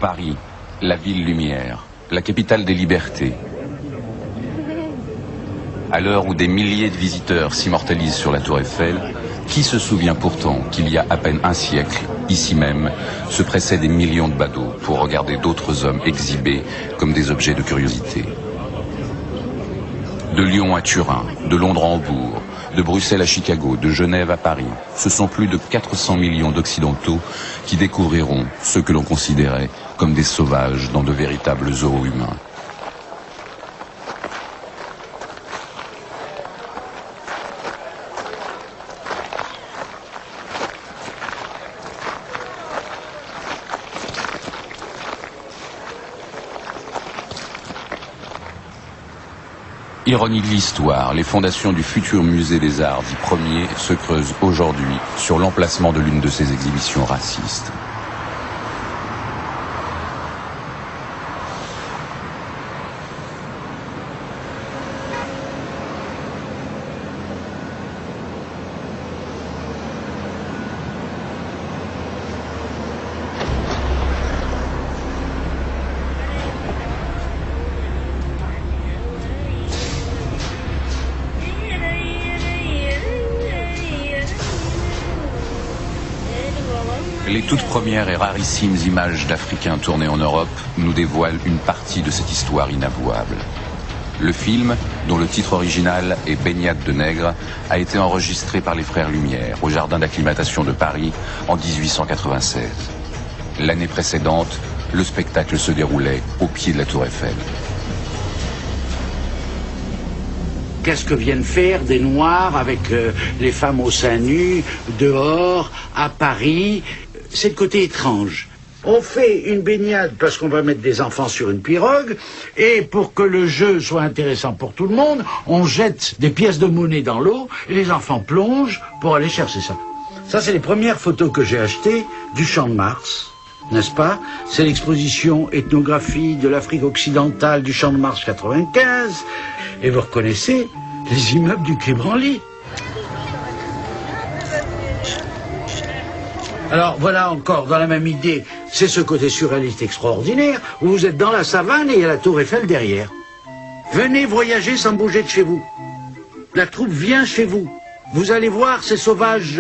Paris, la ville lumière, la capitale des libertés. À l'heure où des milliers de visiteurs s'immortalisent sur la Tour Eiffel, qui se souvient pourtant qu'il y a à peine un siècle, ici même, se pressaient des millions de badauds pour regarder d'autres hommes exhibés comme des objets de curiosité. De Lyon à Turin, de Londres à Hambourg, de Bruxelles à Chicago, de Genève à Paris, ce sont plus de 400 millions d'Occidentaux qui découvriront ceux que l'on considérait comme des sauvages dans de véritables zoos humains. Ironie de l'histoire, les fondations du futur musée des Arts dit premier se creusent aujourd'hui sur l'emplacement de l'une de ces exhibitions racistes. Les toutes premières et rarissimes images d'Africains tournées en Europe nous dévoilent une partie de cette histoire inavouable. Le film, dont le titre original est Baignade de nègres, a été enregistré par les Frères Lumière au jardin d'acclimatation de Paris en 1896. L'année précédente, le spectacle se déroulait au pied de la Tour Eiffel. Qu'est-ce que viennent faire des Noirs avec les femmes au sein nu, dehors, à Paris? C'est le côté étrange. On fait une baignade parce qu'on va mettre des enfants sur une pirogue, et pour que le jeu soit intéressant pour tout le monde, on jette des pièces de monnaie dans l'eau, et les enfants plongent pour aller chercher ça. Ça, c'est les premières photos que j'ai achetées du Champ de Mars, n'est-ce pas? C'est l'exposition ethnographie de l'Afrique occidentale du Champ de Mars 95, et vous reconnaissez les immeubles du Quai Branly. Alors voilà encore, dans la même idée, c'est ce côté surréaliste extraordinaire, où vous êtes dans la savane et il y a la Tour Eiffel derrière. Venez voyager sans bouger de chez vous. La troupe vient chez vous. Vous allez voir ces sauvages,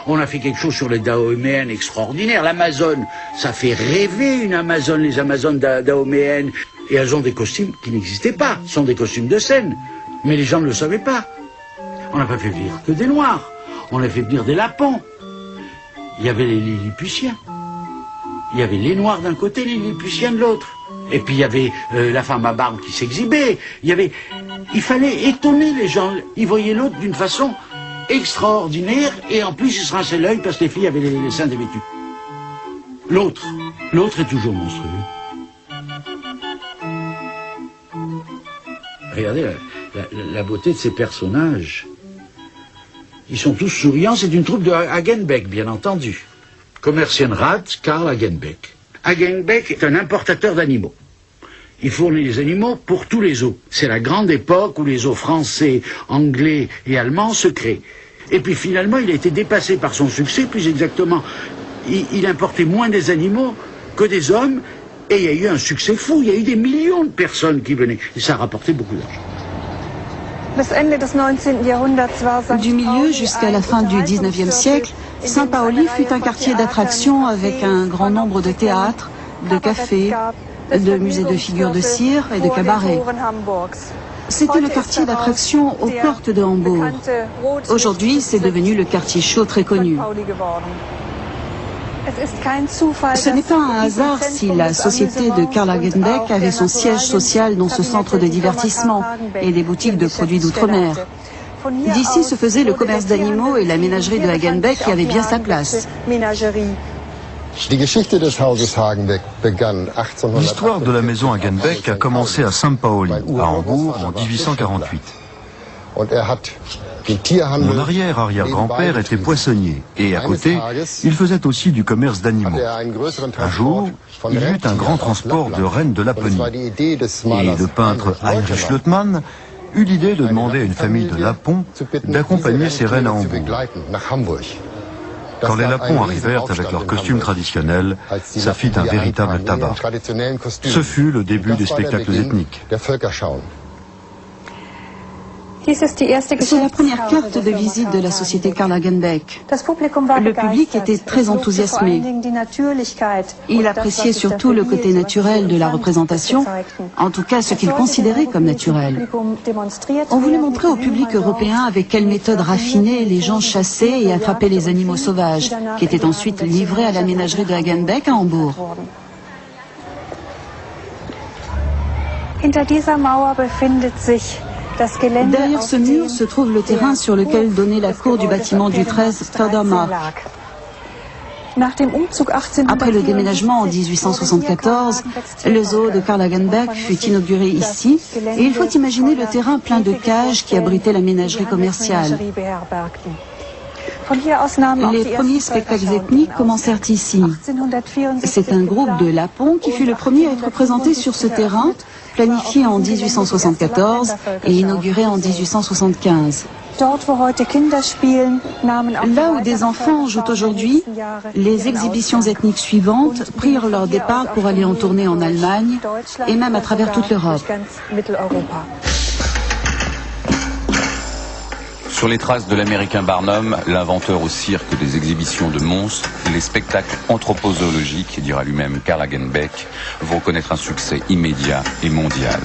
on a fait quelque chose sur les Dahoméennes extraordinaires. L'Amazone, ça fait rêver une Amazone, les Amazones Dahoméennes. Et elles ont des costumes qui n'existaient pas, ce sont des costumes de scène. Mais les gens ne le savaient pas. On n'a pas fait venir que des Noirs, on a fait venir des Lapons. Il y avait les Lilliputiens. Il y avait les Noirs d'un côté, les Lilliputiens de l'autre. Et puis il y avait la femme à barbe qui s'exhibait. Il fallait étonner les gens. Ils voyaient l'autre d'une façon extraordinaire, et en plus ils se rinçaient l'œil parce que les filles avaient les seins dévêtus. L'autre est toujours monstrueux. Regardez la beauté de ces personnages. Ils sont tous souriants, c'est une troupe de Hagenbeck, bien entendu. Kommerzienrat Karl Hagenbeck. Hagenbeck est un importateur d'animaux. Il fournit les animaux pour tous les zoos. C'est la grande époque où les zoos français, anglais et allemands se créent. Et puis finalement, il a été dépassé par son succès, plus exactement. Il importait moins des animaux que des hommes, et il y a eu un succès fou. Il y a eu des millions de personnes qui venaient, et ça a rapporté beaucoup d'argent. Du milieu jusqu'à la fin du XIXe siècle, Saint-Paoli fut un quartier d'attraction avec un grand nombre de théâtres, de cafés, de musées de figures de cire et de cabarets. C'était le quartier d'attraction aux portes de Hambourg. Aujourd'hui, c'est devenu le quartier chaud très connu. Ce n'est pas un hasard si la société de Karl Hagenbeck avait son siège social dans ce centre de divertissement et des boutiques de produits d'outre-mer. D'ici se faisait le commerce d'animaux et la ménagerie de Hagenbeck qui avait bien sa place. L'histoire de la maison Hagenbeck a commencé à Saint-Paoli, à Hambourg, en 1848. Mon arrière-arrière-grand-père était poissonnier et à côté, il faisait aussi du commerce d'animaux. Un jour, il y eut un grand transport de rennes de Laponie et le peintre Heinrich Luttmann eut l'idée de demander à une famille de Lapons d'accompagner ces rennes à Hambourg. Quand les Lapons arrivèrent avec leurs costumes traditionnels, ça fit un véritable tabac. Ce fut le début des spectacles ethniques. C'est la première carte de visite de la société Karl Hagenbeck. Le public était très enthousiasmé. Il appréciait surtout le côté naturel de la représentation, en tout cas ce qu'il considérait comme naturel. On voulait montrer au public européen avec quelle méthode raffinée les gens chassaient et attrapaient les animaux sauvages, qui étaient ensuite livrés à la ménagerie de Hagenbeck à Hambourg. Derrière ce mur se trouve le terrain sur lequel donnait la cour du bâtiment du 13 Fördermark. Après le déménagement en 1874, le zoo de Karl Hagenbeck fut inauguré ici et il faut imaginer le terrain plein de cages qui abritait la ménagerie commerciale. Les premiers spectacles ethniques commencèrent ici. C'est un groupe de Lapons qui fut le premier à être présenté sur ce terrain, planifié en 1874 et inauguré en 1875. Là où des enfants jouent aujourd'hui, les exhibitions ethniques suivantes prirent leur départ pour aller en tournée en Allemagne et même à travers toute l'Europe. Sur les traces de l'américain Barnum, l'inventeur au cirque des exhibitions de monstres, les spectacles anthropozoologiques, dira lui-même Karl Hagenbeck, vont connaître un succès immédiat et mondial.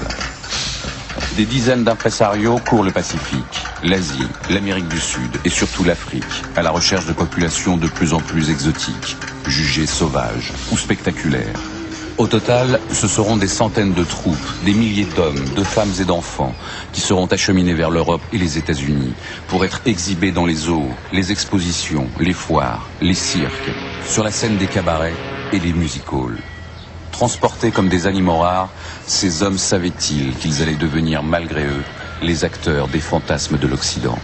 Des dizaines d'impresarios courent le Pacifique, l'Asie, l'Amérique du Sud et surtout l'Afrique, à la recherche de populations de plus en plus exotiques, jugées sauvages ou spectaculaires. Au total, ce seront des centaines de troupes, des milliers d'hommes, de femmes et d'enfants qui seront acheminés vers l'Europe et les États-Unis pour être exhibés dans les zoos, les expositions, les foires, les cirques, sur la scène des cabarets et des music-halls. Transportés comme des animaux rares, ces hommes savaient-ils qu'ils allaient devenir, malgré eux, les acteurs des fantasmes de l'Occident ?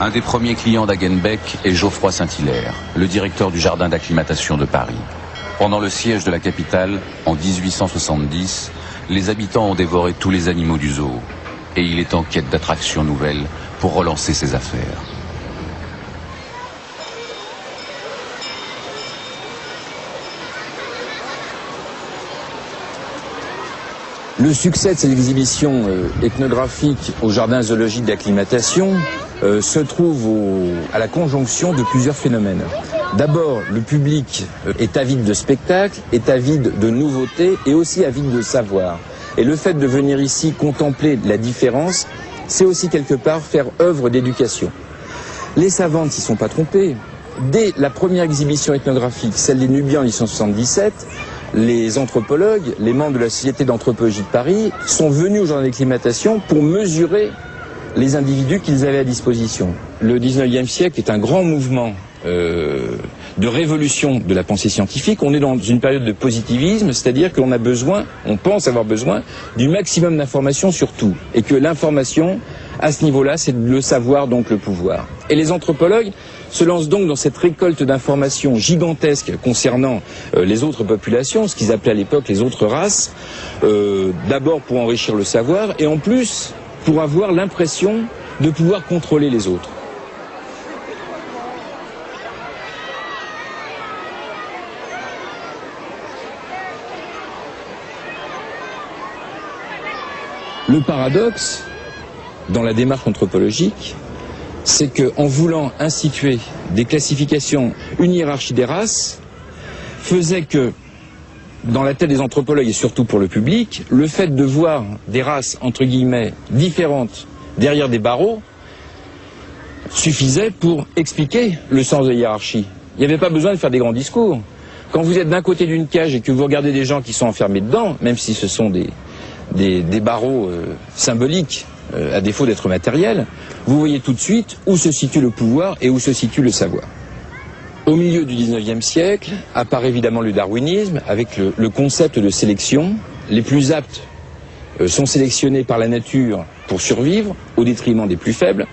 Un des premiers clients d'Hagenbeck est Geoffroy Saint-Hilaire, le directeur du jardin d'acclimatation de Paris. Pendant le siège de la capitale, en 1870, les habitants ont dévoré tous les animaux du zoo. Et il est en quête d'attractions nouvelles pour relancer ses affaires. Le succès de cette exhibition ethnographique au jardin zoologique d'acclimatation se trouve à la conjonction de plusieurs phénomènes. D'abord, le public est avide de spectacles, est avide de nouveautés et aussi avide de savoir. Et le fait de venir ici contempler la différence, c'est aussi quelque part faire œuvre d'éducation. Les savants ne s'y sont pas trompés. Dès la première exhibition ethnographique, celle des Nubiens en 1877, les anthropologues, les membres de la Société d'anthropologie de Paris, sont venus au jardin d'acclimatation pour mesurer les individus qu'ils avaient à disposition. Le 19e siècle est un grand mouvement de révolution de la pensée scientifique. On est dans une période de positivisme, c'est-à-dire qu'on a besoin, on pense avoir besoin du maximum d'informations sur tout. Et que l'information, à ce niveau-là, c'est le savoir, donc le pouvoir. Et les anthropologues se lancent donc dans cette récolte d'informations gigantesques concernant les autres populations, ce qu'ils appelaient à l'époque les autres races, d'abord pour enrichir le savoir, et en plus pour avoir l'impression de pouvoir contrôler les autres. Le paradoxe dans la démarche anthropologique, c'est qu'en voulant instituer des classifications, une hiérarchie des races, faisait que, dans la tête des anthropologues et surtout pour le public, le fait de voir des races, entre guillemets, différentes derrière des barreaux, suffisait pour expliquer le sens de la hiérarchie. Il n'y avait pas besoin de faire des grands discours. Quand vous êtes d'un côté d'une cage et que vous regardez des gens qui sont enfermés dedans, même si ce sont des barreaux symboliques, à défaut d'être matériels, vous voyez tout de suite où se situe le pouvoir et où se situe le savoir. Au milieu du 19e siècle apparaît évidemment le darwinisme avec le concept de sélection. Les plus aptes sont sélectionnés par la nature pour survivre au détriment des plus faibles.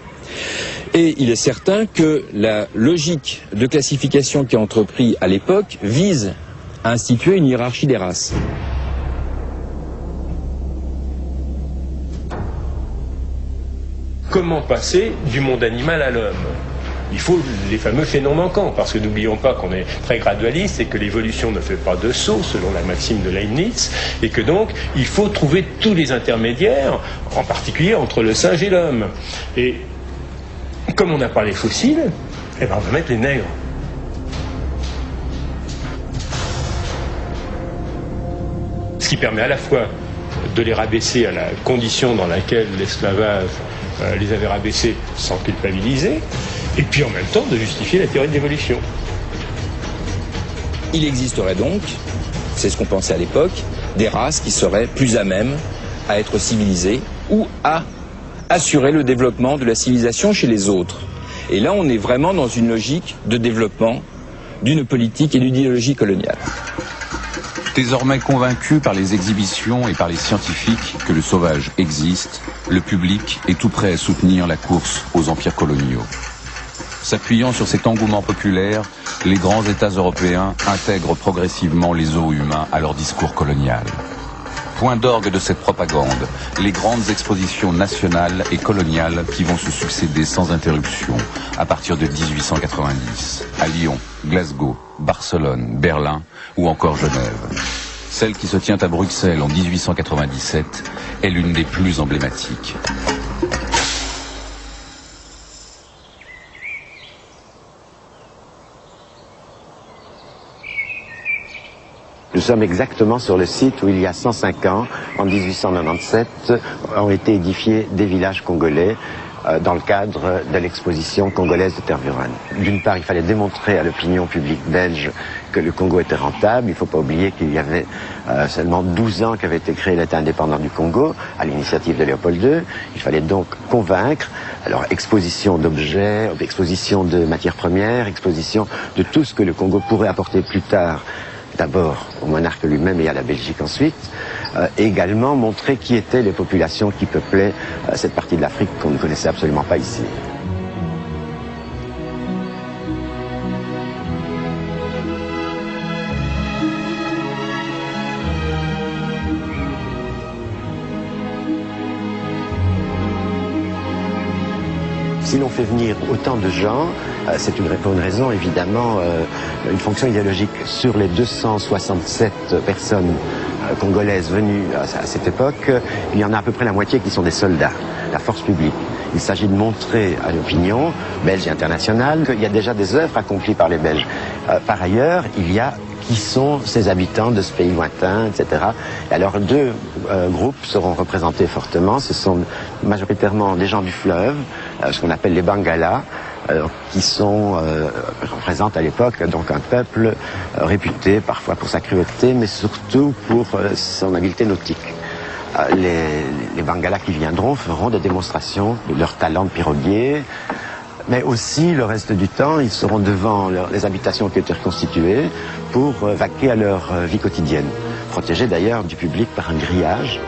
Et il est certain que la logique de classification qui est entreprise à l'époque vise à instituer une hiérarchie des races. comment passer du monde animal à l'homme. Il faut les fameux faits non manquants, parce que n'oublions pas qu'on est très gradualiste et que l'évolution ne fait pas de saut, selon la maxime de Leibniz, et que donc il faut trouver tous les intermédiaires, en particulier entre le singe et l'homme. Et comme on n'a pas les fossiles, eh ben on va mettre les nègres. Ce qui permet à la fois de les rabaisser à la condition dans laquelle l'esclavage les avait rabaissés sans culpabiliser, et puis en même temps de justifier la théorie de l'évolution. Il existerait donc, c'est ce qu'on pensait à l'époque, des races qui seraient plus à même à être civilisées ou à assurer le développement de la civilisation chez les autres. Et là, on est vraiment dans une logique de développement d'une politique et d'une idéologie coloniale. Désormais convaincu par les exhibitions et par les scientifiques que le sauvage existe, le public est tout prêt à soutenir la course aux empires coloniaux. S'appuyant sur cet engouement populaire, les grands États européens intègrent progressivement les zoos humains à leur discours colonial. Point d'orgue de cette propagande, les grandes expositions nationales et coloniales qui vont se succéder sans interruption à partir de 1890, à Lyon, Glasgow, Barcelone, Berlin ou encore Genève. Celle qui se tient à Bruxelles en 1897 est l'une des plus emblématiques. Nous sommes exactement sur le site où il y a 105 ans, en 1897, ont été édifiés des villages congolais dans le cadre de l'exposition congolaise de Tervuren. D'une part, il fallait démontrer à l'opinion publique belge que le Congo était rentable. Il ne faut pas oublier qu'il y avait seulement 12 ans qu'avait été créé l'État indépendant du Congo, à l'initiative de Léopold II. Il fallait donc convaincre. Alors, exposition d'objets, exposition de matières premières, exposition de tout ce que le Congo pourrait apporter plus tard, d'abord au monarque lui-même et à la Belgique ensuite, et également montrer qui étaient les populations qui peuplaient cette partie de l'Afrique qu'on ne connaissait absolument pas ici. Si l'on fait venir autant de gens, c'est pour une raison évidemment, une fonction idéologique. Sur les 267 personnes congolaises venues à cette époque, il y en a à peu près la moitié qui sont des soldats, la force publique. Il s'agit de montrer à l'opinion belge et internationale qu'il y a déjà des œuvres accomplies par les Belges. Par ailleurs, il y a qui sont ces habitants de ce pays lointain, etc. Et alors deux groupes seront représentés fortement. Ce sont majoritairement des gens du fleuve, ce qu'on appelle les Bangalas, qui représentent à l'époque donc un peuple réputé parfois pour sa cruauté, mais surtout pour son habileté nautique. Les Bangalas qui viendront feront des démonstrations de leur talent de piroguier, mais aussi le reste du temps, ils seront devant les habitations qui ont été reconstituées pour vaquer à leur vie quotidienne, protégés d'ailleurs du public par un grillage.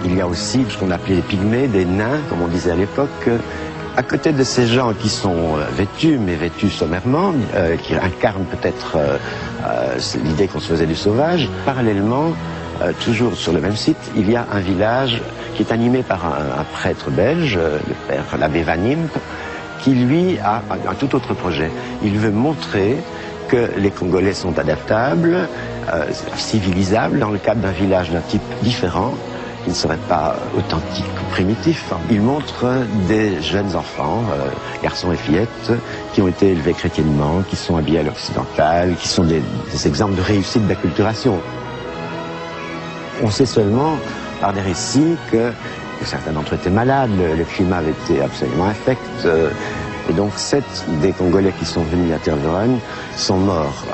Il y a aussi ce qu'on appelait les pygmées, des nains, comme on disait à l'époque. À côté de ces gens qui sont vêtus, mais vêtus sommairement, qui incarnent peut-être l'idée qu'on se faisait du sauvage, parallèlement, toujours sur le même site, il y a un village qui est animé par un prêtre belge, le père l'abbé Van Impe, qui lui a un tout autre projet. Il veut montrer que les Congolais sont adaptables, civilisables, dans le cadre d'un village d'un type différent, qui ne serait pas authentique ou primitif. Il montre des jeunes enfants, garçons et fillettes, qui ont été élevés chrétiennement, qui sont habillés à l'occidental, qui sont des exemples de réussite d'acculturation. On sait seulement, par des récits, que certains d'entre eux étaient malades, le climat avait été absolument infect, et donc 7 des Congolais qui sont venus à Tervuren sont morts.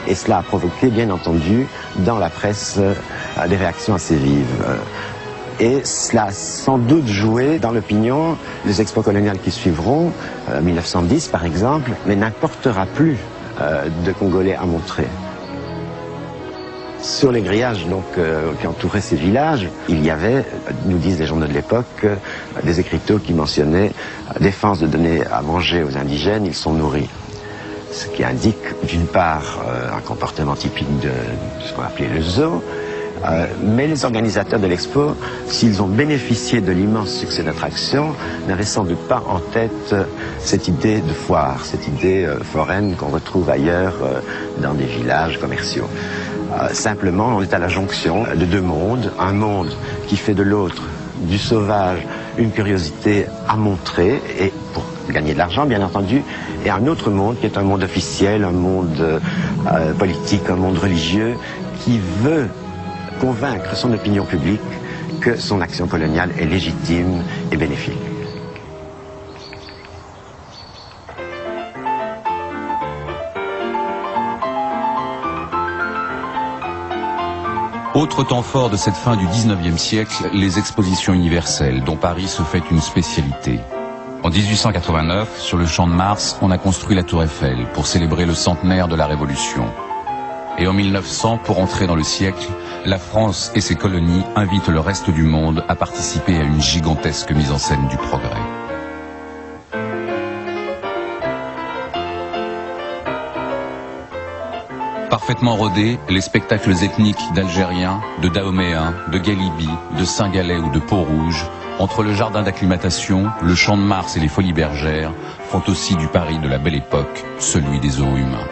Et cela a provoqué, bien entendu, dans la presse, des réactions assez vives. Et cela a sans doute joué dans l'opinion des expos coloniales qui suivront, 1910 par exemple, mais n'importera plus de Congolais à montrer. Sur les grillages donc, qui entouraient ces villages, il y avait, nous disent les journaux de l'époque, des écriteaux qui mentionnaient défense de donner à manger aux indigènes, ils sont nourris. Ce qui indique d'une part un comportement typique de ce qu'on appelait le zoo, mais les organisateurs de l'expo, s'ils ont bénéficié de l'immense succès d'attraction, n'avaient sans doute pas en tête cette idée de foire, cette idée foraine qu'on retrouve ailleurs dans des villages commerciaux. Simplement, on est à la jonction de deux mondes, un monde qui fait de l'autre, du sauvage, une curiosité à montrer, et pour gagner de l'argent, bien entendu, et un autre monde qui est un monde officiel, un monde politique, un monde religieux, qui veut convaincre son opinion publique que son action coloniale est légitime et bénéfique. Autre temps fort de cette fin du 19e siècle, les expositions universelles, dont Paris se fait une spécialité. En 1889, sur le Champ de Mars, on a construit la Tour Eiffel pour célébrer le centenaire de la Révolution. Et en 1900, pour entrer dans le siècle, la France et ses colonies invitent le reste du monde à participer à une gigantesque mise en scène du progrès. Parfaitement rodés, les spectacles ethniques d'Algériens, de Dahoméens, de Galibi, de Saint-Galais ou de Peau-Rouge, entre le jardin d'acclimatation, le Champ de Mars et les Folies Bergères, font aussi du Paris de la Belle Époque, celui des zoos humains.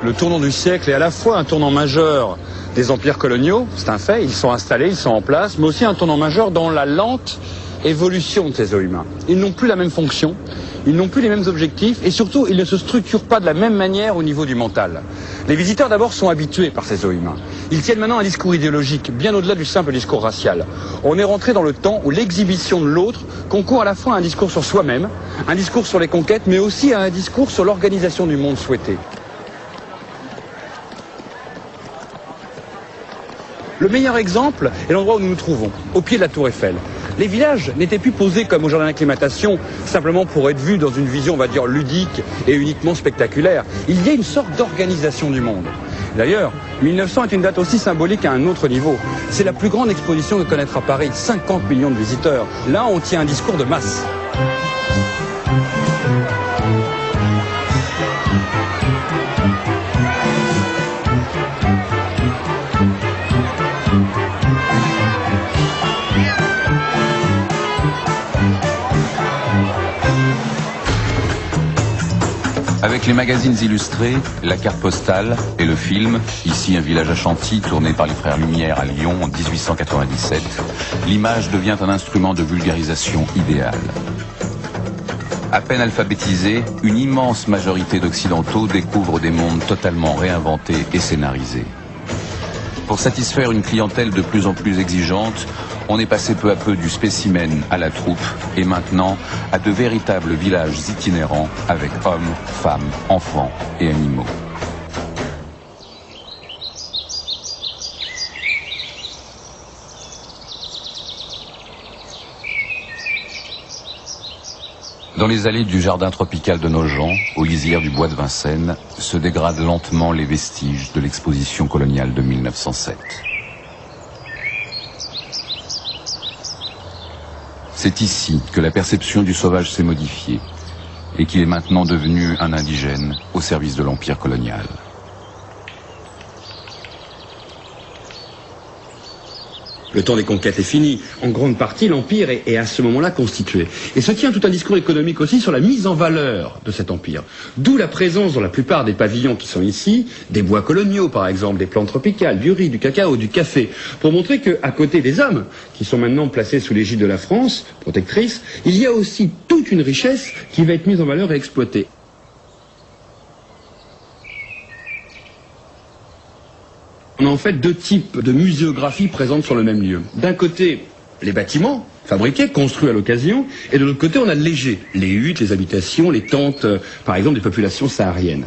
Le tournant du siècle est à la fois un tournant majeur des empires coloniaux, c'est un fait, ils sont installés, ils sont en place, mais aussi un tournant majeur dans la lente évolution de ces zoos humains. Ils n'ont plus la même fonction, ils n'ont plus les mêmes objectifs, et surtout, ils ne se structurent pas de la même manière au niveau du mental. Les visiteurs d'abord sont habitués par ces zoos humains. Ils tiennent maintenant un discours idéologique, bien au-delà du simple discours racial. On est rentré dans le temps où l'exhibition de l'autre concourt à la fois à un discours sur soi-même, un discours sur les conquêtes, mais aussi à un discours sur l'organisation du monde souhaité. Le meilleur exemple est l'endroit où nous nous trouvons, au pied de la Tour Eiffel. Les villages n'étaient plus posés comme au jardin d'acclimatation, simplement pour être vus dans une vision, on va dire, ludique et uniquement spectaculaire. Il y a une sorte d'organisation du monde. D'ailleurs, 1900 est une date aussi symbolique à un autre niveau. C'est la plus grande exposition que connaîtra Paris, 50 millions de visiteurs. Là, on tient un discours de masse. Avec les magazines illustrés, la carte postale et le film, ici un village à Chantilly tourné par les frères Lumière à Lyon en 1897, l'image devient un instrument de vulgarisation idéal. À peine alphabétisée, une immense majorité d'Occidentaux découvre des mondes totalement réinventés et scénarisés. Pour satisfaire une clientèle de plus en plus exigeante, on est passé peu à peu du spécimen à la troupe et maintenant à de véritables villages itinérants avec hommes, femmes, enfants et animaux. Dans les allées du jardin tropical de Nogent, aux lisières du bois de Vincennes, se dégradent lentement les vestiges de l'exposition coloniale de 1907. C'est ici que la perception du sauvage s'est modifiée et qu'il est maintenant devenu un indigène au service de l'empire colonial. Le temps des conquêtes est fini. En grande partie, l'empire est à ce moment-là constitué. Et se tient tout un discours économique aussi sur la mise en valeur de cet empire. D'où la présence dans la plupart des pavillons qui sont ici, des bois coloniaux par exemple, des plantes tropicales, du riz, du cacao, du café, pour montrer qu'à côté des hommes, qui sont maintenant placés sous l'égide de la France, protectrice, il y a aussi toute une richesse qui va être mise en valeur et exploitée. On a en fait deux types de muséographie présentes sur le même lieu. D'un côté, les bâtiments fabriqués, construits à l'occasion, et de l'autre côté, on a le léger, les huttes, les habitations, les tentes, par exemple, des populations sahariennes.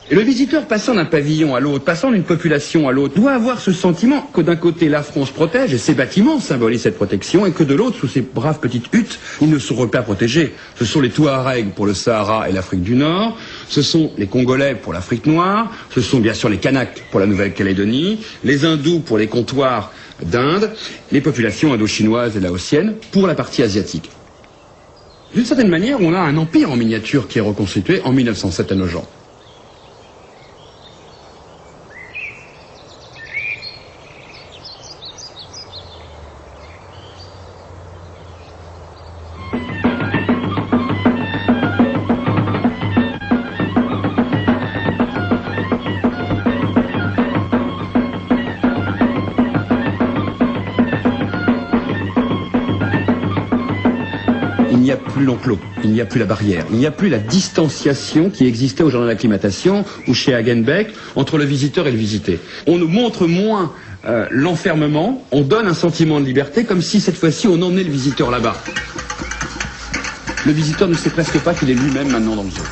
Et le visiteur passant d'un pavillon à l'autre, passant d'une population à l'autre, doit avoir ce sentiment que d'un côté la France protège, et ses bâtiments symbolisent cette protection, et que de l'autre, sous ces braves petites huttes, ils ne seront pas protégés. Ce sont les Touaregs pour le Sahara et l'Afrique du Nord, ce sont les Congolais pour l'Afrique noire, ce sont bien sûr les Kanaks pour la Nouvelle-Calédonie, les Hindous pour les comptoirs d'Inde, les populations indo-chinoises et laotiennes pour la partie asiatique. D'une certaine manière, on a un empire en miniature qui est reconstitué en 1907 à Nogent. Il n'y a plus l'enclos, il n'y a plus la barrière, il n'y a plus la distanciation qui existait au jardin d'acclimatation ou chez Hagenbeck entre le visiteur et le visité. On nous montre moins l'enfermement, on donne un sentiment de liberté comme si cette fois-ci on emmenait le visiteur là-bas. Le visiteur ne sait presque pas qu'il est lui-même maintenant dans le zoo.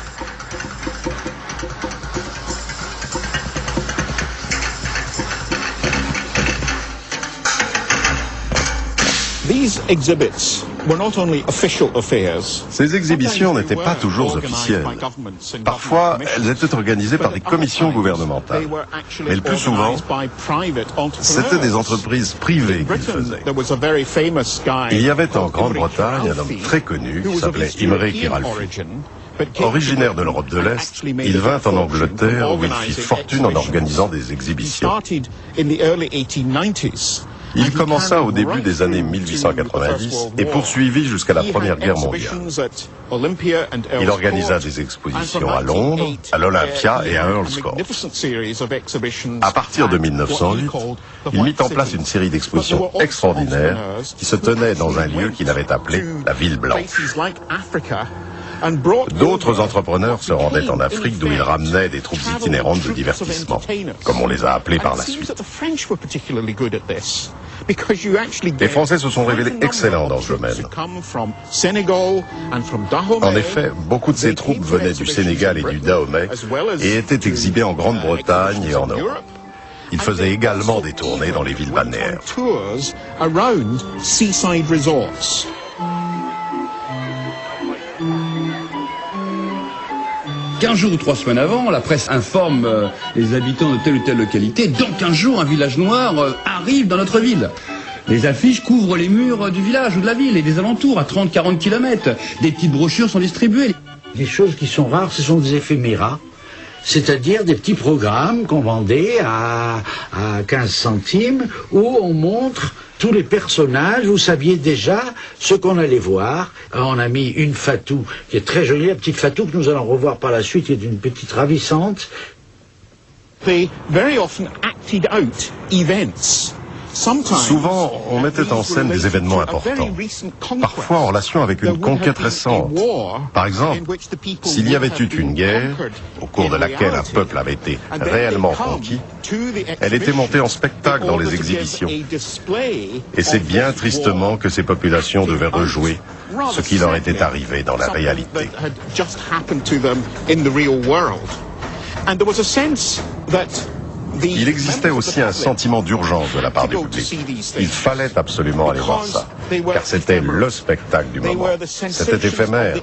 Ces exhibitions n'étaient pas toujours officielles. Parfois, elles étaient organisées par des commissions gouvernementales. Mais le plus souvent, c'était des entreprises privées qui le faisaient. Il y avait en Grande-Bretagne un homme très connu qui s'appelait Imre Kiralfy. Originaire de l'Europe de l'Est, il vint en Angleterre où il fit fortune en organisant des exhibitions. Il commença au début des années 1890 et poursuivit jusqu'à la Première Guerre mondiale. Il organisa des expositions à Londres, à l'Olympia et à Earl's Court. À partir de 1908, il mit en place une série d'expositions extraordinaires qui se tenaient dans un lieu qu'il avait appelé la Ville Blanche. D'autres entrepreneurs se rendaient en Afrique d'où ils ramenaient des troupes itinérantes de divertissement, comme on les a appelés par la suite. Les Français se sont révélés excellents dans ce domaine. En effet, beaucoup de ces troupes venaient du Sénégal et du Dahomey et étaient exhibées en Grande-Bretagne et en Europe. Ils faisaient également des tournées dans les villes balnéaires. 15 jours ou 3 semaines avant, la presse informe les habitants de telle ou telle localité. Dans 15 jours, un village noir arrive dans notre ville. Les affiches couvrent les murs du village ou de la ville et des alentours à 30-40 km. Des petites brochures sont distribuées. Les choses qui sont rares, ce sont des éphéméras, c'est-à-dire des petits programmes qu'on vendait à 15 centimes où on montre tous les personnages. Vous saviez déjà ce qu'on allait voir. On a mis une Fatou qui est très jolie, la petite Fatou que nous allons revoir par la suite, qui est une petite ravissante. Souvent, on mettait en scène des événements importants, parfois en relation avec une conquête récente. Par exemple, s'il y avait eu une guerre, au cours de laquelle un peuple avait été réellement conquis, elle était montée en spectacle dans les exhibitions. Et c'est bien tristement que ces populations devaient rejouer ce qui leur était arrivé dans la réalité. Il existait aussi un sentiment d'urgence de la part du public. Il fallait absolument aller voir ça, car c'était le spectacle du moment. C'était éphémère.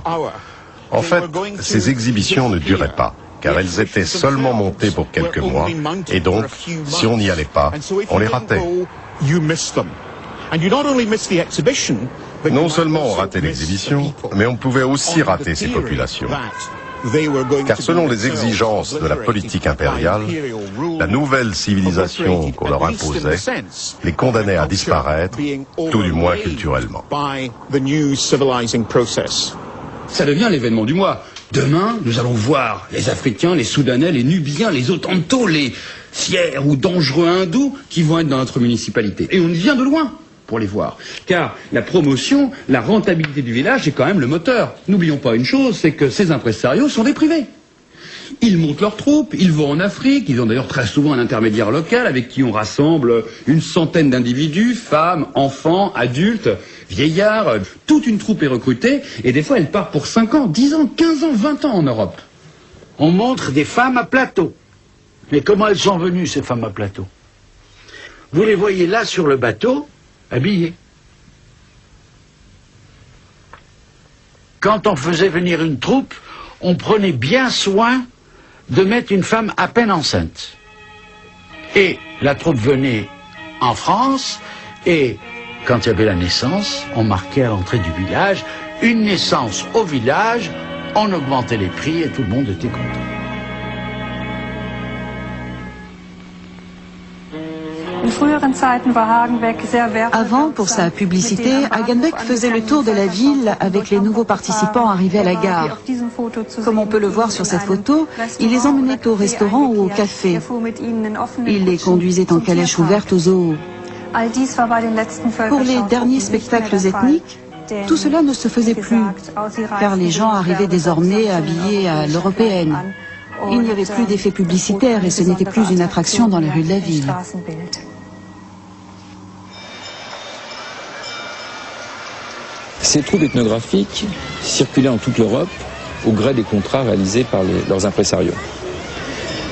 En fait, ces exhibitions ne duraient pas, car elles étaient seulement montées pour quelques mois, et donc, si on n'y allait pas, on les ratait. Non seulement on ratait l'exhibition, mais on pouvait aussi rater ces populations. Car selon les exigences de la politique impériale, la nouvelle civilisation qu'on leur imposait les condamnait à disparaître, tout du moins culturellement. Ça devient l'événement du mois. Demain, nous allons voir les Africains, les Soudanais, les Nubiens, les Hottentots, les fiers ou dangereux hindous qui vont être dans notre municipalité. Et on vient de loin pour les voir. Car la promotion, la rentabilité du village est quand même le moteur. N'oublions pas une chose, c'est que ces impresarios sont des privés. Ils montent leurs troupes, ils vont en Afrique, ils ont d'ailleurs très souvent un intermédiaire local avec qui on rassemble une centaine d'individus, femmes, enfants, adultes, vieillards. Toute une troupe est recrutée et des fois elle part pour 5 ans, 10 ans, 15 ans, 20 ans en Europe. on montre des femmes à plateau. Mais comment elles sont venues, ces femmes à plateau? Vous les voyez là sur le bateau, habillées. Quand on faisait venir une troupe, on prenait bien soin de mettre une femme à peine enceinte. Et la troupe venait en France, et quand il y avait la naissance, on marquait à l'entrée du village, une naissance au village, on augmentait les prix et tout le monde était content. Avant, pour sa publicité, Hagenbeck faisait le tour de la ville avec les nouveaux participants arrivés à la gare. Comme on peut le voir sur cette photo, il les emmenait au restaurant ou au café. Il les conduisait en calèche ouverte aux zoos. Pour les derniers spectacles ethniques, tout cela ne se faisait plus, car les gens arrivaient désormais habillés à l'européenne. Il n'y avait plus d'effet publicitaire et ce n'était plus une attraction dans les rues de la ville. Ces troupes ethnographiques circulaient en toute l'Europe au gré des contrats réalisés par leurs impresarios.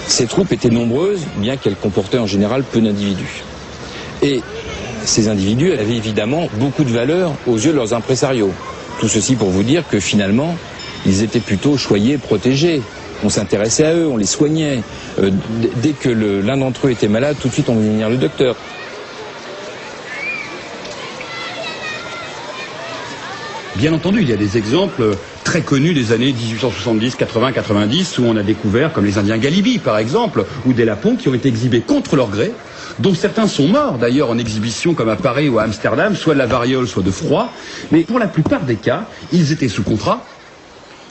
Ces troupes étaient nombreuses, bien qu'elles comportaient en général peu d'individus. Et ces individus avaient évidemment beaucoup de valeur aux yeux de leurs impresarios. Tout ceci pour vous dire que finalement, ils étaient plutôt choyés, protégés. On s'intéressait à eux, on les soignait. Dès que l'un d'entre eux était malade, tout de suite on faisait venir le docteur. Bien entendu, il y a des exemples très connus des années 1870, 80, 90, où on a découvert, comme les Indiens Galibi par exemple, ou des Lapons qui ont été exhibés contre leur gré, dont certains sont morts d'ailleurs en exhibition comme à Paris ou à Amsterdam, soit de la variole, soit de froid. Mais pour la plupart des cas, ils étaient sous contrat,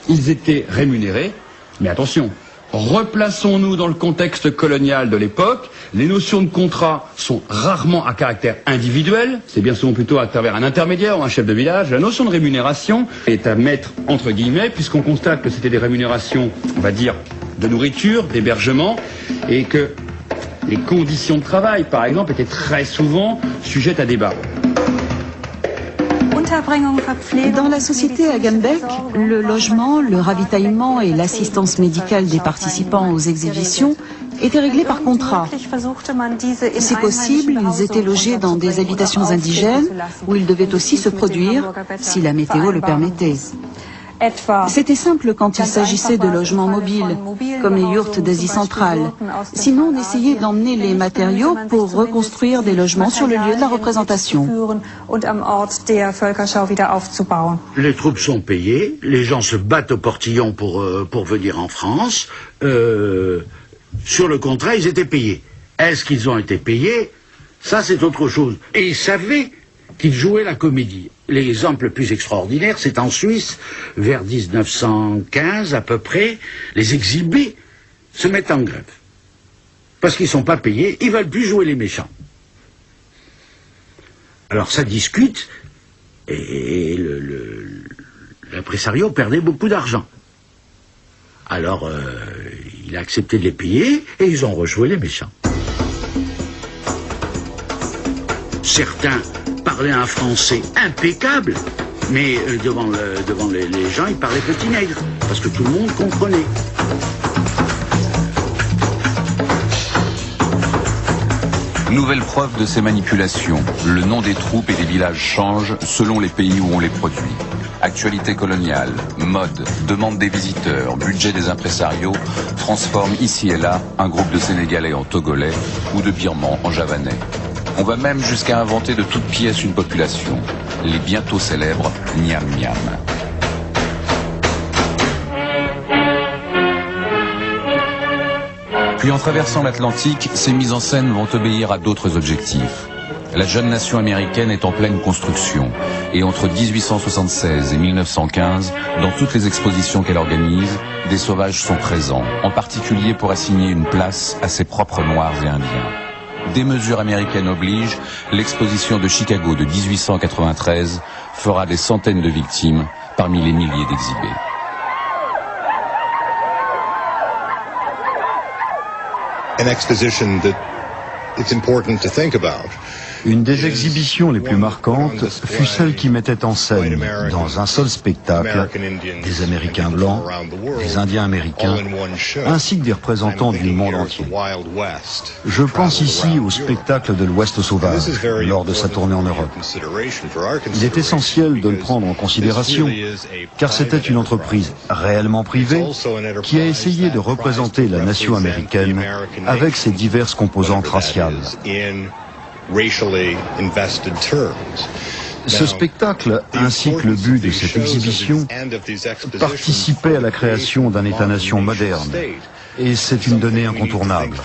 ils étaient rémunérés, mais attention, replaçons-nous dans le contexte colonial de l'époque. Les notions de contrat sont rarement à caractère individuel, c'est bien souvent plutôt à travers un intermédiaire ou un chef de village. La notion de rémunération est à mettre entre guillemets, puisqu'on constate que c'était des rémunérations, on va dire, de nourriture, d'hébergement, et que les conditions de travail, par exemple, étaient très souvent sujettes à débat. Dans la société Hagenbeck, le logement, le ravitaillement et l'assistance médicale des participants aux exhibitions étaient réglés par contrat. Si possible, ils étaient logés dans des habitations indigènes où ils devaient aussi se produire si la météo le permettait. C'était simple quand il s'agissait de logements mobiles, comme les yurts d'Asie centrale. Sinon, on essayait d'emmener les matériaux pour reconstruire des logements sur le lieu de la représentation. Les troupes sont payées, les gens se battent au portillon pour venir en France. Sur le contrat, ils étaient payés. Est-ce qu'ils ont été payés? Ça, c'est autre chose. Et ils savaient qu'ils jouaient la comédie. L'exemple le plus extraordinaire, c'est en Suisse, vers 1915 à peu près, les exhibés se mettent en grève. Parce qu'ils ne sont pas payés, ils ne veulent plus jouer les méchants. Alors ça discute, et l'impresario perdait beaucoup d'argent. Alors il a accepté de les payer, et ils ont rejoué les méchants. Certains parlaient un français impeccable, mais devant les gens, ils parlaient petit nègre, parce que tout le monde comprenait. Nouvelle preuve de ces manipulations. Le nom des troupes et des villages change selon les pays où on les produit. Actualité coloniale, mode, demande des visiteurs, budget des impresarios transforment ici et là un groupe de Sénégalais en Togolais ou de Birmans en Javanais. On va même jusqu'à inventer de toutes pièces une population, les bientôt célèbres Nyam Nyam. Puis en traversant l'Atlantique, ces mises en scène vont obéir à d'autres objectifs. La jeune nation américaine est en pleine construction, et entre 1876 et 1915, dans toutes les expositions qu'elle organise, des sauvages sont présents, en particulier pour assigner une place à ses propres Noirs et Indiens. Des mesures américaines obligent, l'exposition de Chicago de 1893 fera des centaines de victimes parmi les milliers d'exhibés. Une des exhibitions les plus marquantes fut celle qui mettait en scène, dans un seul spectacle, des Américains blancs, des Indiens américains, ainsi que des représentants du monde entier. Je pense ici au spectacle de l'Ouest sauvage, lors de sa tournée en Europe. Il est essentiel de le prendre en considération, car c'était une entreprise réellement privée qui a essayé de représenter la nation américaine avec ses diverses composantes raciales. Ce spectacle, ainsi que le but de cette exhibition, participait à la création d'un État-nation moderne, et c'est une donnée incontournable.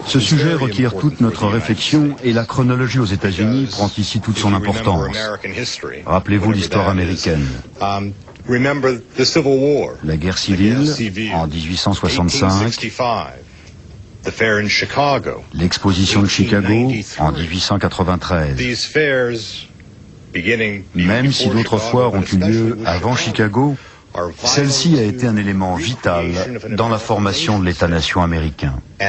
Ce sujet requiert toute notre réflexion et la chronologie aux États-Unis prend ici toute son importance. Rappelez-vous l'histoire américaine. La guerre civile en 1865, l'exposition de Chicago en 1893. Même si d'autres foires ont eu lieu avant Chicago, celle-ci a été un élément vital dans la formation de l'État-nation américain. Je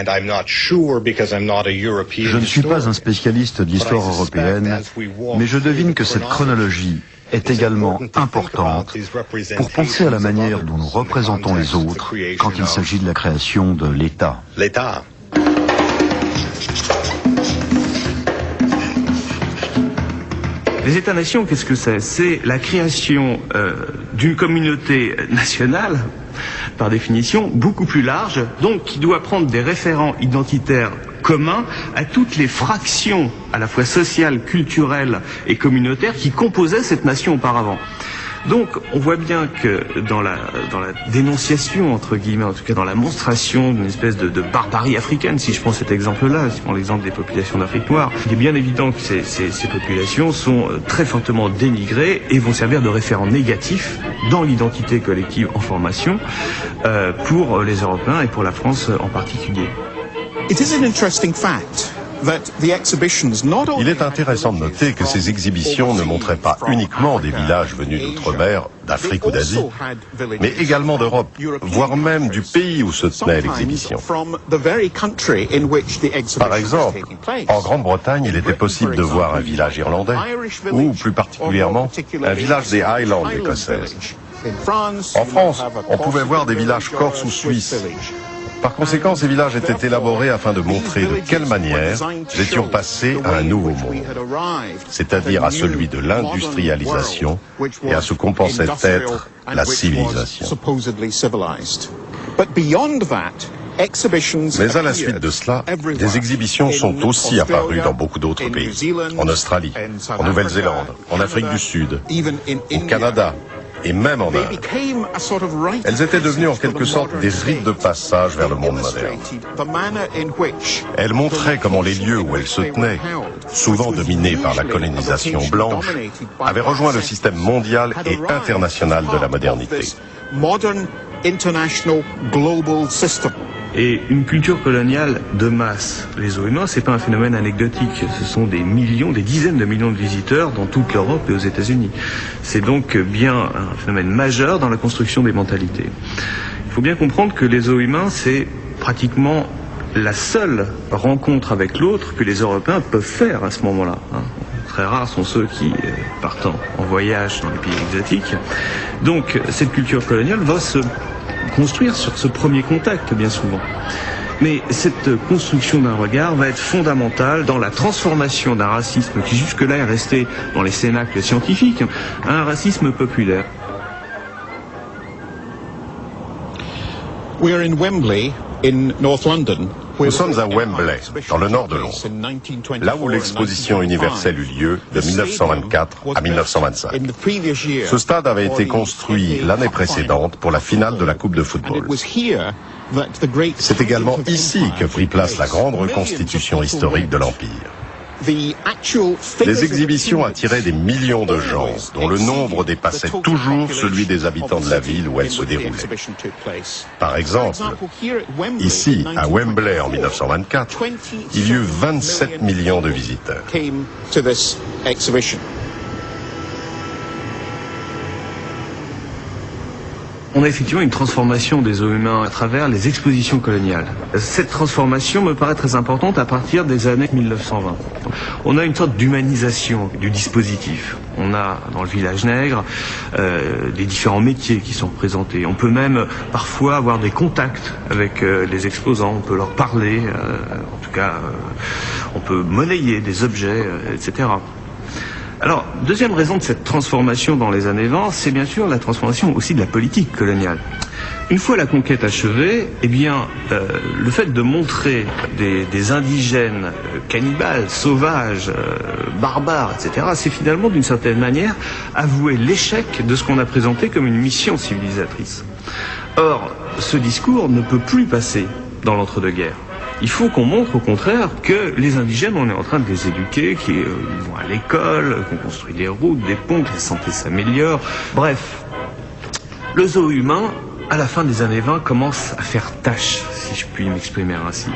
ne suis pas un spécialiste de l'histoire européenne, mais je devine que cette chronologie est également importante pour penser à la manière dont nous représentons les autres quand il s'agit de la création de l'État. Les États-nations, qu'est-ce que c'est? C'est la création d'une communauté nationale, par définition, beaucoup plus large, donc qui doit prendre des référents identitaires communs à toutes les fractions, à la fois sociales, culturelles et communautaires, qui composaient cette nation auparavant. Donc, on voit bien que dans la dénonciation, entre guillemets, en tout cas dans la monstration d'une espèce de barbarie africaine, si je prends cet exemple-là, si je prends l'exemple des populations d'Afrique noire, il est bien évident que ces populations sont très fortement dénigrées et vont servir de référents négatifs dans l'identité collective en formation pour les Européens et pour la France en particulier. Il est intéressant de noter que ces exhibitions ne montraient pas uniquement des villages venus d'outre-mer, d'Afrique ou d'Asie, mais également d'Europe, voire même du pays où se tenait l'exhibition. Par exemple, en Grande-Bretagne, il était possible de voir un village irlandais, ou plus particulièrement, un village des Highlands écossaises. En France, on pouvait voir des villages corses ou suisses. Par conséquent, ces villages étaient élaborés afin de montrer de quelle manière nous étions passés à un nouveau monde, c'est-à-dire à celui de l'industrialisation et à ce qu'on pensait être la civilisation. Mais à la suite de cela, des exhibitions sont aussi apparues dans beaucoup d'autres pays, en Australie, en Nouvelle-Zélande, en Afrique du Sud, au Canada, et même en Inde. Elles étaient devenues en quelque sorte des rites de passage vers le monde moderne. Elles montraient comment les lieux où elles se tenaient, souvent dominés par la colonisation blanche, avaient rejoint le système mondial et international de la modernité. Et une culture coloniale de masse, les OUMA, c'est pas un phénomène anecdotique. Ce sont des millions, des dizaines de millions de visiteurs dans toute l'Europe et aux États-Unis. C'est donc bien un phénomène majeur dans la construction des mentalités. Il faut bien comprendre que les OUMA, c'est pratiquement la seule rencontre avec l'autre que les Européens peuvent faire à ce moment-là. Très rares sont ceux qui partent en voyage dans les pays exotiques. Donc cette culture coloniale va se construire sur ce premier contact, bien souvent. Mais cette construction d'un regard va être fondamentale dans la transformation d'un racisme qui jusque-là est resté dans les cénacles scientifiques à un racisme populaire. Nous sommes à Wembley, dans le nord de Londres, là où l'exposition universelle eut lieu de 1924 à 1925. Ce stade avait été construit l'année précédente pour la finale de la Coupe de football. C'est également ici que prit place la grande reconstitution historique de l'Empire. Les exhibitions attiraient des millions de gens, dont le nombre dépassait toujours celui des habitants de la ville où elles se déroulaient. Par exemple, ici, à Wembley en 1924, il y eut 27 millions de visiteurs. On a effectivement une transformation des os humains à travers les expositions coloniales. Cette transformation me paraît très importante à partir des années 1920. On a une sorte d'humanisation du dispositif. On a dans le village nègre les différents métiers qui sont représentés. On peut même parfois avoir des contacts avec les exposants, on peut leur parler, en tout cas on peut monnayer des objets, etc. Alors, deuxième raison de cette transformation dans les années 20, c'est bien sûr la transformation aussi de la politique coloniale. Une fois la conquête achevée, eh bien, le fait de montrer des indigènes cannibales, sauvages, barbares, etc., c'est finalement d'une certaine manière avouer l'échec de ce qu'on a présenté comme une mission civilisatrice. Or, ce discours ne peut plus passer dans l'entre-deux-guerres. Il faut qu'on montre au contraire que les indigènes, on est en train de les éduquer, qu'ils vont à l'école, qu'on construit des routes, des ponts, que la santé s'améliore. Bref, le zoo humain, à la fin des années 20, commence à faire tâche, si je puis m'exprimer ainsi.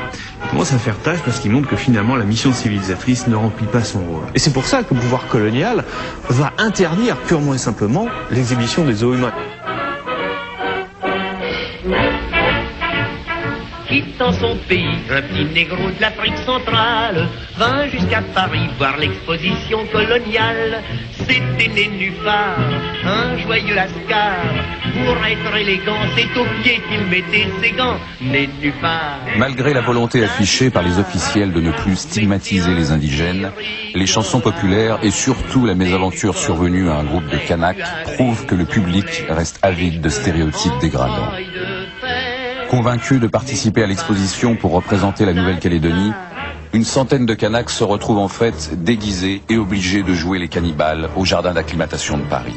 Il commence à faire tâche parce qu'il montre que finalement la mission civilisatrice ne remplit pas son rôle. Et c'est pour ça que le pouvoir colonial va interdire purement et simplement l'exhibition des zoos humains. Quittant son pays, un petit négro de l'Afrique centrale vint jusqu'à Paris voir l'exposition coloniale. C'était Nénuphar, un joyeux lascar. Pour être élégant, c'est aux pieds qu'il mettait ses gants. Nénuphar. Malgré la volonté affichée par les officiels de ne plus stigmatiser les indigènes, les chansons populaires et surtout la mésaventure survenue à un groupe de Kanaks prouvent que le public reste avide de stéréotypes dégradants. Convaincus de participer à l'exposition pour représenter la Nouvelle-Calédonie, une centaine de Kanaks se retrouvent en fait déguisés et obligés de jouer les cannibales au jardin d'acclimatation de Paris.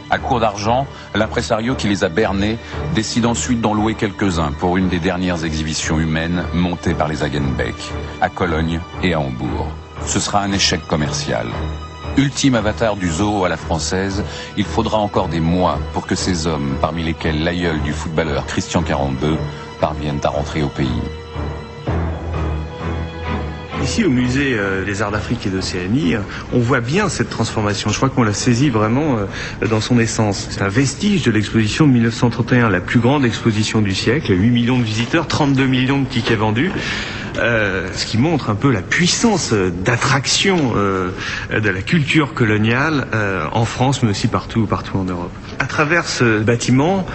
À court d'argent, l'impresario qui les a bernés décide ensuite d'en louer quelques-uns pour une des dernières exhibitions humaines montées par les Hagenbeck, à Cologne et à Hambourg. Ce sera un échec commercial. Ultime avatar du zoo à la française, il faudra encore des mois pour que ces hommes, parmi lesquels l'aïeul du footballeur Christian Carambeu, parviennent à rentrer au pays. Ici, au musée des Arts d'Afrique et d'Océanie, on voit bien cette transformation. Je crois qu'on la saisit vraiment dans son essence. C'est un vestige de l'exposition de 1931, la plus grande exposition du siècle, 8 millions de visiteurs, 32 millions de tickets vendus. Ce qui montre un peu la puissance d'attraction de la culture coloniale en France, mais aussi partout en Europe. À travers ce bâtiment,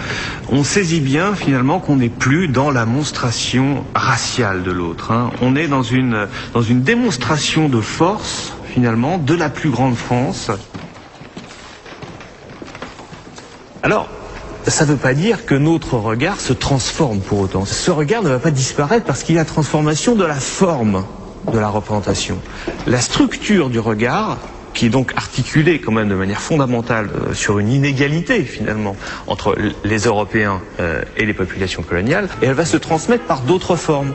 on saisit bien finalement qu'on n'est plus dans la monstration raciale de l'autre. Hein. On est dans une démonstration de force finalement de la plus grande France. Alors, ça ne veut pas dire que notre regard se transforme pour autant. Ce regard ne va pas disparaître parce qu'il y a transformation de la forme de la représentation. La structure du regard, qui est donc articulée quand même de manière fondamentale sur une inégalité finalement entre les Européens et les populations coloniales, et elle va se transmettre par d'autres formes.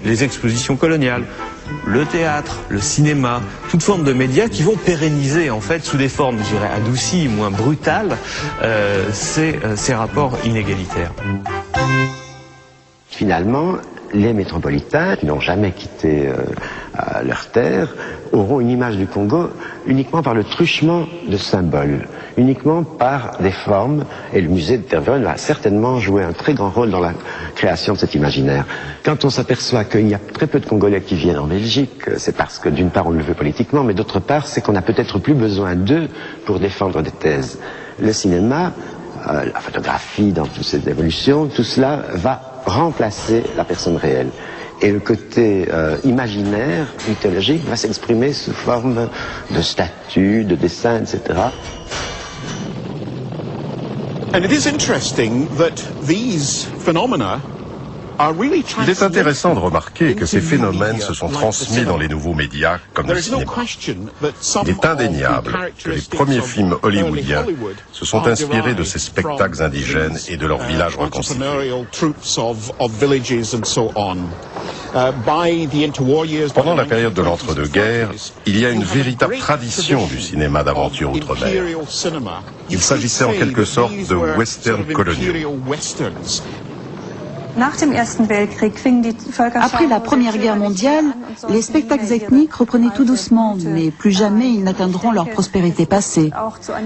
Les expositions coloniales, le théâtre, le cinéma, toute forme de médias qui vont pérenniser en fait sous des formes, je dirais, adoucies, moins brutales, ces rapports inégalitaires. Finalement, les métropolitains, qui n'ont jamais quitté leur terre, auront une image du Congo uniquement par le truchement de symboles, uniquement par des formes, et le musée de Tervuren va certainement jouer un très grand rôle dans la création de cet imaginaire. Quand on s'aperçoit qu'il y a très peu de Congolais qui viennent en Belgique, c'est parce que d'une part on le veut politiquement, mais d'autre part c'est qu'on n'a peut-être plus besoin d'eux pour défendre des thèses. Le cinéma, la photographie dans toutes ces évolutions, tout cela va remplacer la personne réelle. Et le côté imaginaire, mythologique, va s'exprimer sous forme de statues, de dessins, etc. And it is interesting that these phenomena are really Il est intéressant de remarquer que ces phénomènes se sont transmis dans les nouveaux médias comme le cinéma. Il est indéniable que les premiers films hollywoodiens se sont inspirés de ces spectacles indigènes et de leurs villages reconstitués. Pendant la période de l'entre-deux-guerres, il y a une véritable tradition du cinéma d'aventure outre-mer. Il s'agissait en quelque sorte de westerns coloniaux. Après la Première Guerre mondiale, les spectacles ethniques reprenaient tout doucement, mais plus jamais ils n'atteindront leur prospérité passée.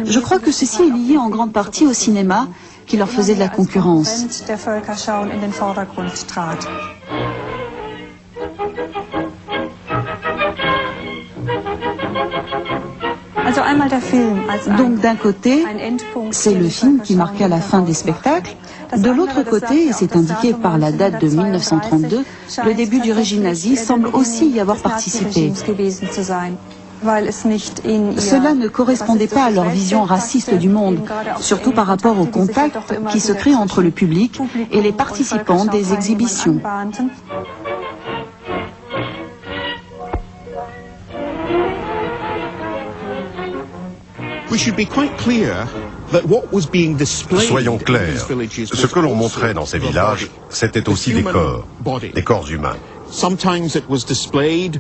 Je crois que ceci est lié en grande partie au cinéma, qui leur faisait de la concurrence. Donc d'un côté, c'est le film qui marqua la fin des spectacles. De l'autre côté, et c'est indiqué par la date de 1932, le début du régime nazi semble aussi y avoir participé. Cela ne correspondait pas à leur vision raciste du monde, surtout par rapport au contact qui se crée entre le public et les participants des exhibitions. Soyons clairs, ce que l'on montrait dans ces villages, c'était aussi des corps humains.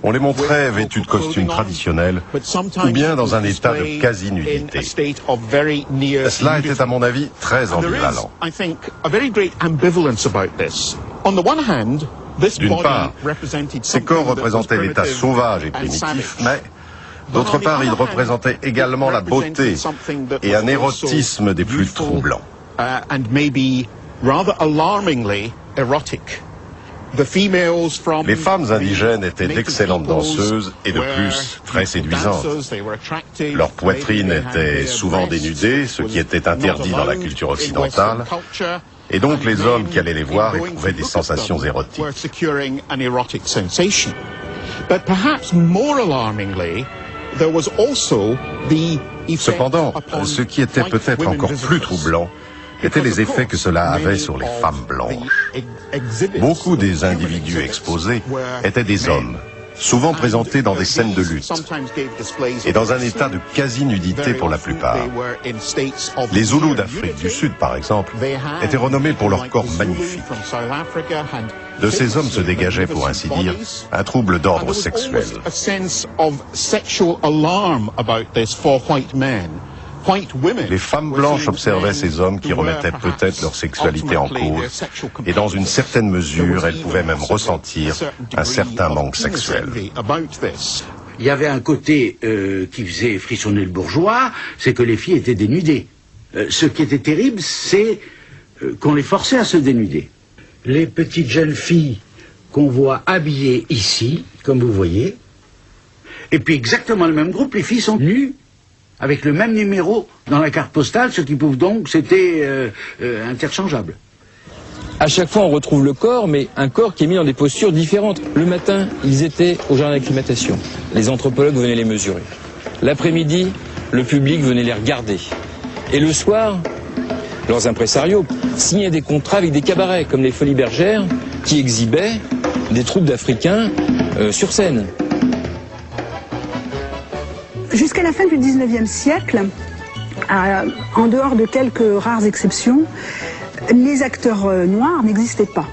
On les montrait vêtus de costumes traditionnels ou bien dans un état de quasi-nudité. Cela était à mon avis très ambivalent. D'une part, ces corps représentaient l'état sauvage et primitif, mais d'autre part, ils représentaient également la beauté et un érotisme des plus troublants. Les femmes indigènes étaient d'excellentes danseuses et de plus très séduisantes. Leur poitrine était souvent dénudée, ce qui était interdit dans la culture occidentale, et donc les hommes qui allaient les voir éprouvaient des sensations érotiques. Cependant, ce qui était peut-être encore plus troublant étaient les effets que cela avait sur les femmes blanches. Beaucoup des individus exposés étaient des hommes, souvent présentés dans des scènes de lutte, et dans un état de quasi-nudité pour la plupart. Les Zoulous d'Afrique du Sud, par exemple, étaient renommés pour leur corps magnifique. De ces hommes se dégageait, pour ainsi dire, un trouble d'ordre sexuel. Les femmes blanches observaient ces hommes qui remettaient peut-être leur sexualité en cause, et dans une certaine mesure, elles pouvaient même ressentir un certain manque sexuel. Il y avait un côté qui faisait frissonner le bourgeois, c'est que les filles étaient dénudées. Ce qui était terrible, c'est qu'on les forçait à se dénuder. Les petites jeunes filles qu'on voit habillées ici, comme vous voyez, et puis exactement le même groupe, les filles sont nues, avec le même numéro dans la carte postale, ce qui prouve donc que c'était interchangeable. À chaque fois, on retrouve le corps, mais un corps qui est mis dans des postures différentes. Le matin, ils étaient au jardin d'acclimatation. Les anthropologues venaient les mesurer. L'après-midi, le public venait les regarder. Et le soir, leurs impresarios signaient des contrats avec des cabarets, comme les Folies Bergères, qui exhibaient des troupes d'Africains sur scène. Jusqu'à la fin du 19e siècle, en dehors de quelques rares exceptions, les acteurs noirs n'existaient pas.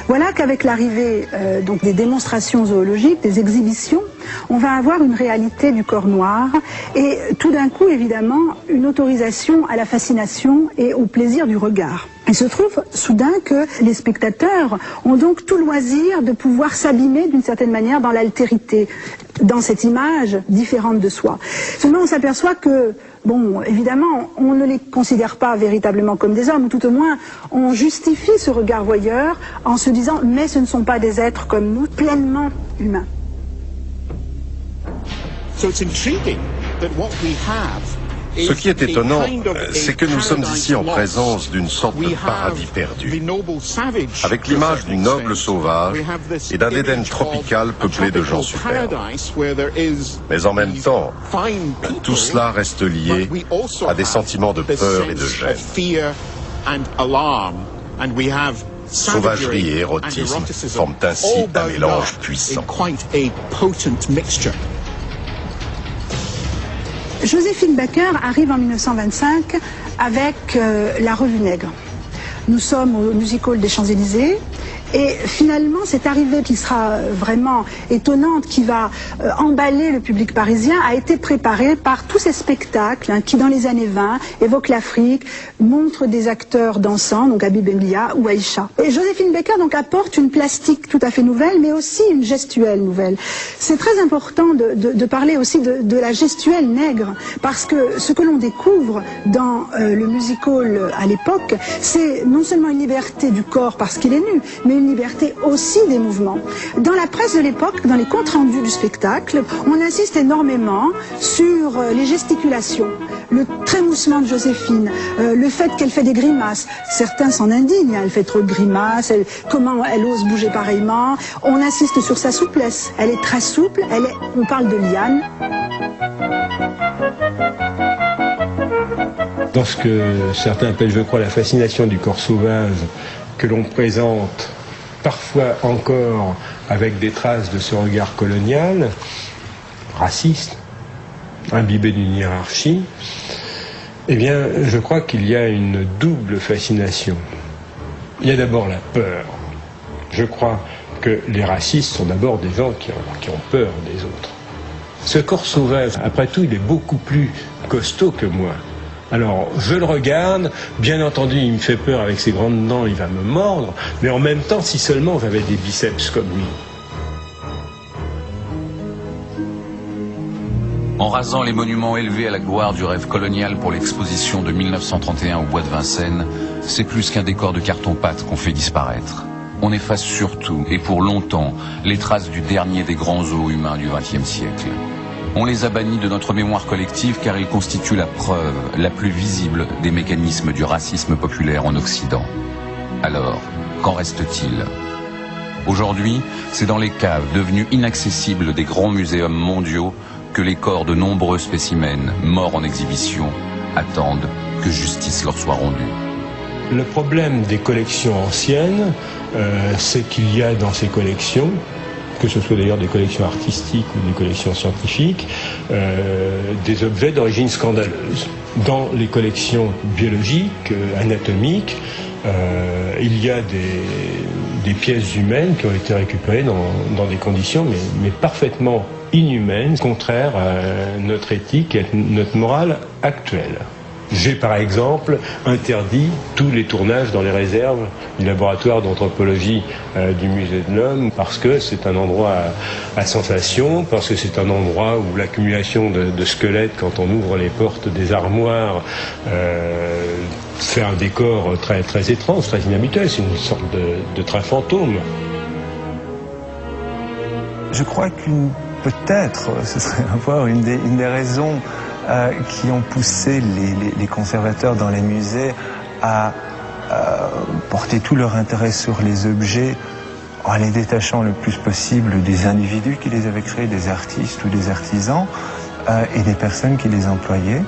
Voilà qu'avec l'arrivée donc des démonstrations zoologiques, des exhibitions, on va avoir une réalité du corps noir et tout d'un coup, évidemment, une autorisation à la fascination et au plaisir du regard. Il se trouve soudain que les spectateurs ont donc tout loisir de pouvoir s'abîmer d'une certaine manière dans l'altérité, dans cette image différente de soi. Seulement on s'aperçoit que, bon, évidemment, on ne les considère pas véritablement comme des hommes, ou tout au moins on justifie ce regard voyeur en se disant mais ce ne sont pas des êtres comme nous, pleinement humains. Ce qui est étonnant, c'est que nous sommes ici en présence d'une sorte de paradis perdu, avec l'image du noble sauvage et d'un Éden tropical peuplé de gens superbes. Mais en même temps, tout cela reste lié à des sentiments de peur et de gêne. Sauvagerie et érotisme forment ainsi un mélange puissant. Joséphine Baker arrive en 1925 avec la Revue Nègre. Nous sommes au Music Hall des Champs-Élysées Et finalement, cette arrivée qui sera vraiment étonnante, qui va emballer le public parisien, a été préparée par tous ces spectacles qui, dans les années 20, évoquent l'Afrique, montrent des acteurs dansant, donc Habib Mlia ou Aïcha. Et Joséphine Baker donc apporte une plastique tout à fait nouvelle, mais aussi une gestuelle nouvelle. C'est très important de parler aussi de la gestuelle nègre, parce que ce que l'on découvre dans le music-hall à l'époque, c'est non seulement une liberté du corps parce qu'il est nu, mais une liberté aussi des mouvements. Dans la presse de l'époque, dans les comptes rendus du spectacle, on insiste énormément sur les gesticulations, le trémoussement de Joséphine, le fait qu'elle fait des grimaces. Certains s'en indignent, elle fait trop de grimaces, comment elle ose bouger pareillement. On insiste sur sa souplesse, elle est très souple, on parle de liane. Dans ce que certains appellent, je crois, la fascination du corps sauvage, que l'on présente parfois encore avec des traces de ce regard colonial, raciste, imbibé d'une hiérarchie, eh bien, je crois qu'il y a une double fascination. Il y a d'abord la peur. Je crois que les racistes sont d'abord des gens qui ont peur des autres. Ce corps sauvage, après tout, il est beaucoup plus costaud que moi. Alors, je le regarde, bien entendu, il me fait peur avec ses grandes dents, il va me mordre, mais en même temps, si seulement j'avais des biceps comme lui. En rasant les monuments élevés à la gloire du rêve colonial pour l'exposition de 1931 au Bois de Vincennes, c'est plus qu'un décor de carton-pâte qu'on fait disparaître. On efface surtout, et pour longtemps, les traces du dernier des grands os humains du XXe siècle. On les a bannis de notre mémoire collective car ils constituent la preuve la plus visible des mécanismes du racisme populaire en Occident. Alors, qu'en reste-t-il ? Aujourd'hui, c'est dans les caves devenues inaccessibles des grands muséums mondiaux que les corps de nombreux spécimens morts en exhibition attendent que justice leur soit rendue. Le problème des collections anciennes, c'est qu'il y a dans ces collections, que ce soit d'ailleurs des collections artistiques ou des collections scientifiques, des objets d'origine scandaleuse. Dans les collections biologiques, anatomiques, il y a des pièces humaines qui ont été récupérées dans des conditions mais parfaitement inhumaines, contraires à notre éthique et à notre morale actuelle. J'ai par exemple interdit tous les tournages dans les réserves du laboratoire d'anthropologie du Musée de l'Homme parce que c'est un endroit à sensation, parce que c'est un endroit où l'accumulation de squelettes quand on ouvre les portes des armoires fait un décor très, très étrange, très inhabituel, c'est une sorte de train fantôme. Je crois peut-être ce serait une des raisons qui ont poussé les conservateurs dans les musées à porter tout leur intérêt sur les objets en les détachant le plus possible des individus qui les avaient créés, des artistes ou des artisans et des personnes qui les employaient.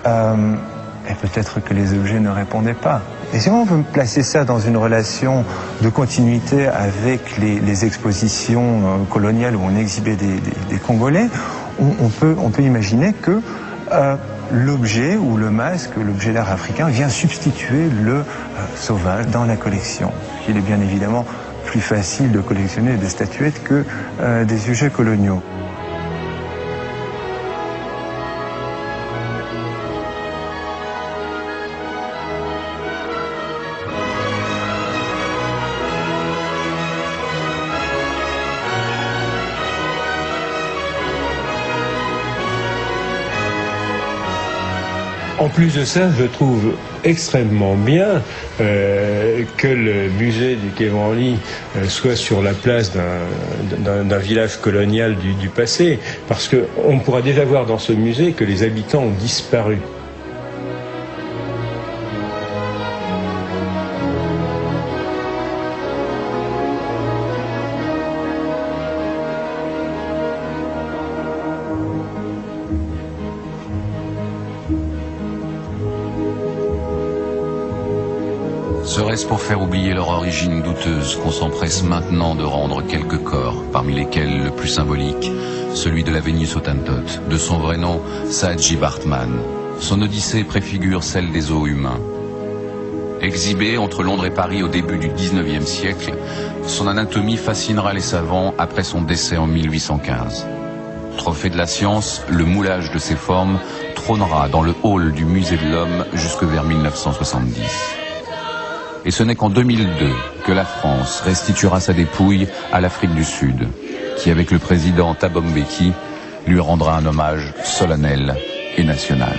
Et peut-être que les objets ne répondaient pas. Et si on veut placer ça dans une relation de continuité avec les expositions coloniales où on exhibait des Congolais, on peut imaginer que l'objet ou le masque, l'objet d'art africain vient substituer le sauvage dans la collection. Il est bien évidemment plus facile de collectionner des statuettes que des sujets coloniaux. En plus de ça, je trouve extrêmement bien que le musée du Quai Branly soit sur la place d'un village colonial du passé, parce qu'on pourra déjà voir dans ce musée que les habitants ont disparu. Serait-ce pour faire oublier leur origine douteuse qu'on s'empresse maintenant de rendre quelques corps, parmi lesquels le plus symbolique, celui de la Vénus Hottentote, de son vrai nom, Saatchi Bartman. Son odyssée préfigure celle des os humains. Exhibée entre Londres et Paris au début du 19e siècle, son anatomie fascinera les savants après son décès en 1815. Trophée de la science, le moulage de ses formes trônera dans le hall du Musée de l'Homme jusque vers 1970. Et ce n'est qu'en 2002 que la France restituera sa dépouille à l'Afrique du Sud, qui avec le président Thabo Mbeki lui rendra un hommage solennel et national.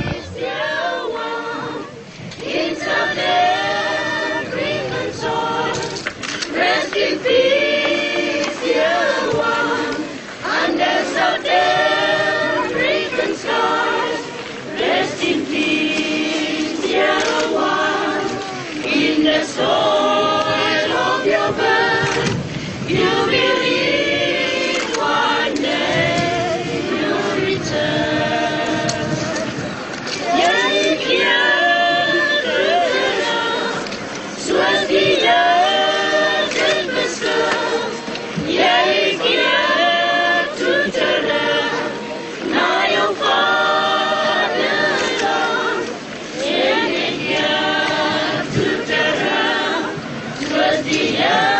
Yeah.